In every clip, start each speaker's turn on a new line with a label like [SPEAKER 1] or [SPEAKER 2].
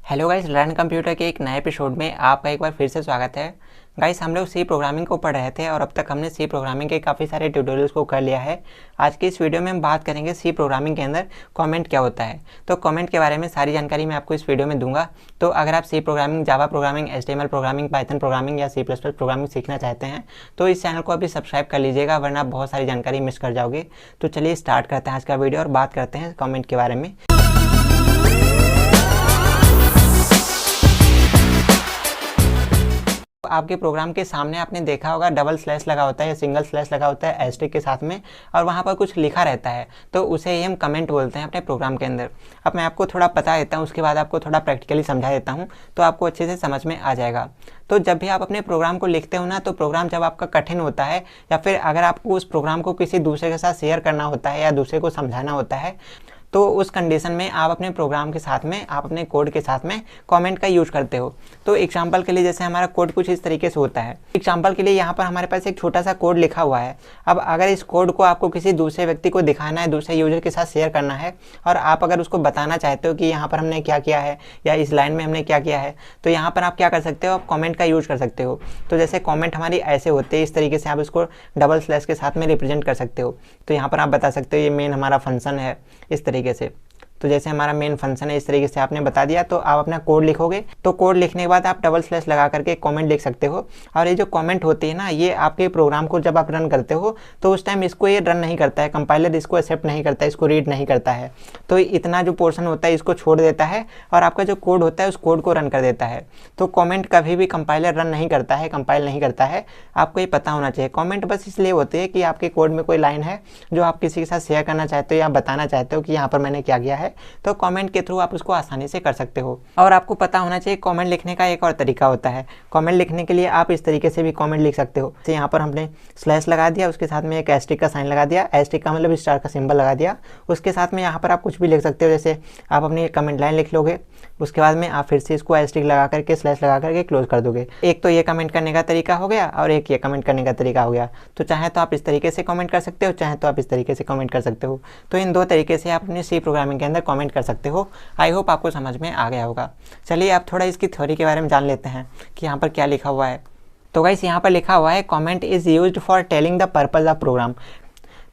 [SPEAKER 1] Hello guys, learn computer के एक नए एपिसोड में आपका एक बार फिर से स्वागत है। गाइस, हम लोग सी प्रोग्रामिंग को पढ़ रहे थे और अब तक हमने सी प्रोग्रामिंग के काफ़ी सारे ट्यूटोरियल्स को कर लिया है। आज की इस वीडियो में हम बात करेंगे सी प्रोग्रामिंग के अंदर कमेंट क्या होता है। तो कमेंट के बारे में सारी जानकारी मैं आपको इस वीडियो में दूंगा। तो अगर आप C programming, Java programming, HTML programming, Python programming या C++ प्रोग्रामिंग सीखना चाहते हैं तो इस चैनल को अभी सब्सक्राइब कर लीजिएगा, वरना बहुत सारी जानकारी मिस कर जाओगे। तो चलिए स्टार्ट करते हैं आज का वीडियो और बात करते हैं कमेंट के बारे में। आपके प्रोग्राम के सामने आपने देखा होगा डबल स्लैश लगा होता है या सिंगल स्लैश लगा होता है एस्टेरिक के साथ में, और वहाँ पर कुछ लिखा रहता है, तो उसे ही हम कमेंट बोलते हैं अपने प्रोग्राम के अंदर। अब मैं आपको थोड़ा बता देता हूँ, उसके बाद आपको थोड़ा प्रैक्टिकली समझा देता हूँ तो आपको अच्छे से समझ में आ जाएगा। तो जब भी आप अपने प्रोग्राम को लिखते हो ना, तो प्रोग्राम जब आपका कठिन होता है या फिर अगर आपको उस प्रोग्राम को किसी दूसरे के साथ शेयर करना होता है या दूसरे को समझाना होता है, तो उस कंडीशन में आप अपने प्रोग्राम के साथ में, आप अपने कोड के साथ में कमेंट का यूज करते हो। तो एग्जांपल के लिए जैसे हमारा कोड कुछ इस तरीके से होता है। एग्जांपल के लिए यहाँ पर हमारे पास एक छोटा सा कोड लिखा हुआ है। अब अगर इस कोड को आपको किसी दूसरे व्यक्ति को दिखाना है, दूसरे यूजर के साथ शेयर करना है, और आप अगर उसको बताना चाहते हो कि यहाँ पर हमने क्या किया है या इस लाइन में हमने क्या किया है, तो यहाँ पर आप क्या कर सकते हो, आप कॉमेंट का यूज कर सकते हो। तो जैसे कॉमेंट हमारी ऐसे होते हैं, इस तरीके से आप इसको डबल स्लैश के साथ में रिप्रेजेंट कर सकते हो। तो यहाँ पर आप बता सकते हो ये मेन हमारा फंक्शन है, इस तरीके से। तो जैसे हमारा मेन फंक्शन है, इस तरीके से आपने बता दिया, तो आप अपना कोड लिखोगे। तो कोड लिखने के बाद आप डबल स्लैश लगा करके कमेंट लिख सकते हो। और ये जो कमेंट होती है ना, ये आपके प्रोग्राम को जब आप रन करते हो तो उस टाइम इसको ये रन नहीं करता है, कंपाइलर इसको एक्सेप्ट नहीं करता है, इसको रीड नहीं करता है। तो इतना जो पोर्शन होता है इसको छोड़ देता है और आपका जो कोड होता है उस कोड को रन कर देता है। तो कमेंट कभी भी कंपाइलर रन नहीं करता है, कंपाइल नहीं करता है, आपको ये पता होना चाहिए। कमेंट बस इसलिए होती है कि आपके कोड में कोई लाइन है जो आप किसी के साथ शेयर करना चाहते हो या बताना चाहते हो कि यहाँ पर मैंने क्या किया है, तो कमेंट के थ्रू आप उसको आसानी से कर सकते हो। और आपको पता होना चाहिए कमेंट लिखने का एक और तरीका होता है। कमेंट लिखने के लिए आप इस तरीके से भी कमेंट लिख सकते हो। जैसे यहाँ पर हमने स्लैश लगा दिया, उसके साथ में एक एस्टेरिक का साइन लगा दिया, एस्टेरिक का मतलब स्टार का सिंबल लगा दिया। उसके साथ में यहाँ पर आप कुछ भी लिख सकते हो। जैसे आप अपनी कमेंट लाइन लिख लोगे, उसके बाद में आप फिर से इसको एस्टेरिक लगा करके स्लैश लगा करके क्लोज कर दोगे। एक तो ये कमेंट करने का तरीका हो गया और एक ये कमेंट करने का तरीका हो गया। तो चाहे तो आप इस तरीके से कमेंट कर सकते हो, चाहे तो आप इस तरीके से कमेंट कर सकते हो। तो इन दो तरीके से आप अपनी सी प्रोग्रामिंग के अंदर कमेंट कर सकते हो। आई होप आपको समझ में आ गया होगा। चलिए आप थोड़ा इसकी थ्योरी के बारे में जान लेते हैं कि यहाँ पर क्या लिखा हुआ है। तो गाइस, यहाँ पर लिखा हुआ है comment is used for telling the purpose of program.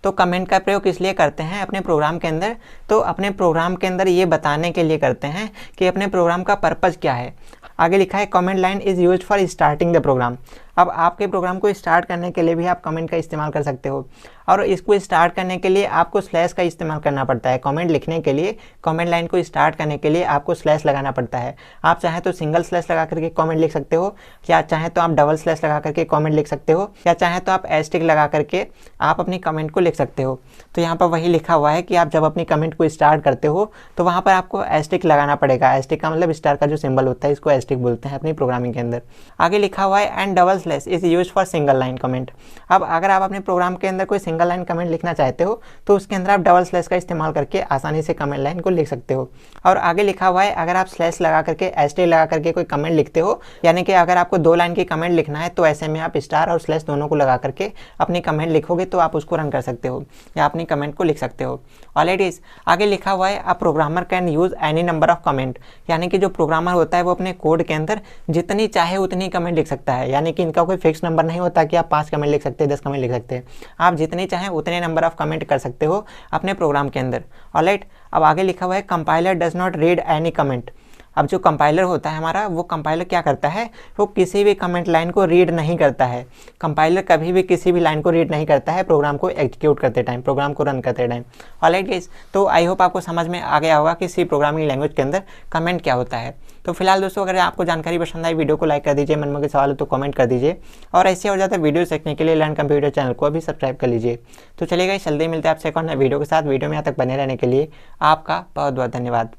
[SPEAKER 1] तो कमेंट का प्रयोग किस लिए करते हैं अपने प्रोग्राम के अंदर? तो अपने प्रोग्राम के अंदर ये बताने के लिए करते हैं कि अपने प्रोग्राम का पर्पस क्या है। आगे लिखा है comment line is used for starting the program. अब आपके प्रोग्राम को स्टार्ट करने के लिए भी आप कमेंट का इस्तेमाल कर सकते हो, और इसको स्टार्ट करने के लिए आपको स्लैश का इस्तेमाल करना पड़ता है। कमेंट लिखने के लिए, कमेंट लाइन को स्टार्ट करने के लिए आपको स्लैश लगाना पड़ता है। आप चाहे तो सिंगल स्लैश लगा करके कमेंट लिख सकते हो, या चाहे तो आप डबल स्लैश लगा करके कमेंट लिख सकते हो, या चाहे तो आप एस्टेरिक लगा करके आप अपनी कमेंट को लिख सकते हो। तो यहाँ पर वही लिखा हुआ है कि आप जब अपनी कमेंट को स्टार्ट करते हो तो वहाँ पर आपको एस्टेरिक लगाना पड़ेगा। एस्टेरिक का मतलब स्टार का जो सिंबल होता है, इसको एस्टेरिक बोलते हैं अपनी प्रोग्रामिंग के अंदर। आगे लिखा हुआ है and double slash is used for single line comment. अब अगर आप अपने प्रोग्राम के अंदर कोई सिंगल लाइन कमेंट लिखना चाहते हो तो उसके अंदर आप डबल स्लैश का इस्तेमाल करके आसानी से कमेंट लाइन को लिख सकते हो। और आगे लिखा हुआ है अगर आप स्लैश लगा करके, एस्टेरिक लगा करके कोई कमेंट लिखते हो, यानी कि अगर आपको 2 लाइन की कमेंट लिखना है तो ऐसे में आप स्टार और स्लैश दोनों को लगा करके अपनी कमेंट लिखोगे तो आप उसको रन कर सकते हो या अपनी कमेंट को लिख सकते हो। ऑलरेडी आगे लिखा हुआ है a programmer can use any number of comment, यानी कि जो प्रोग्रामर होता है वो अपने कोड के अंदर जितनी चाहे उतनी कमेंट लिख सकता है। यानी कि इनका कोई फिक्स नंबर नहीं होता कि आप 5 कमेंट लिख सकते हैं, 10 कमेंट लिख सकते हैं। आप जितने चाहें उतने नंबर ऑफ कमेंट कर सकते हो अपने प्रोग्राम के अंदर। ऑलराइट, अब आगे लिखा हुआ है compiler does not read any comment. अब जो कंपाइलर होता है हमारा, वो कंपाइलर क्या करता है, वो किसी भी कमेंट लाइन को रीड नहीं करता है। कंपाइलर कभी भी किसी भी लाइन को रीड नहीं करता है प्रोग्राम को एग्जीक्यूट करते टाइम, प्रोग्राम को रन करते टाइम। ऑलराइट गाइस, तो आई होप आपको समझ में आ गया होगा कि सी प्रोग्रामिंग लैंग्वेज के अंदर कमेंट क्या होता है। तो फिलहाल दोस्तों, अगर आपको जानकारी पसंद आई, वीडियो को लाइक कर दीजिए, मन में कोई सवाल हो तो कमेंट कर दीजिए, और ऐसे और ज़्यादा वीडियो सीखने के लिए लर्न कंप्यूटर चैनल को अभी सब्सक्राइब कर लीजिए। तो चलिए गाइस, जल्दी मिलते हैं आपसे एक और नए वीडियो के साथ। वीडियो में यहाँ तक बने रहने के लिए आपका बहुत बहुत धन्यवाद।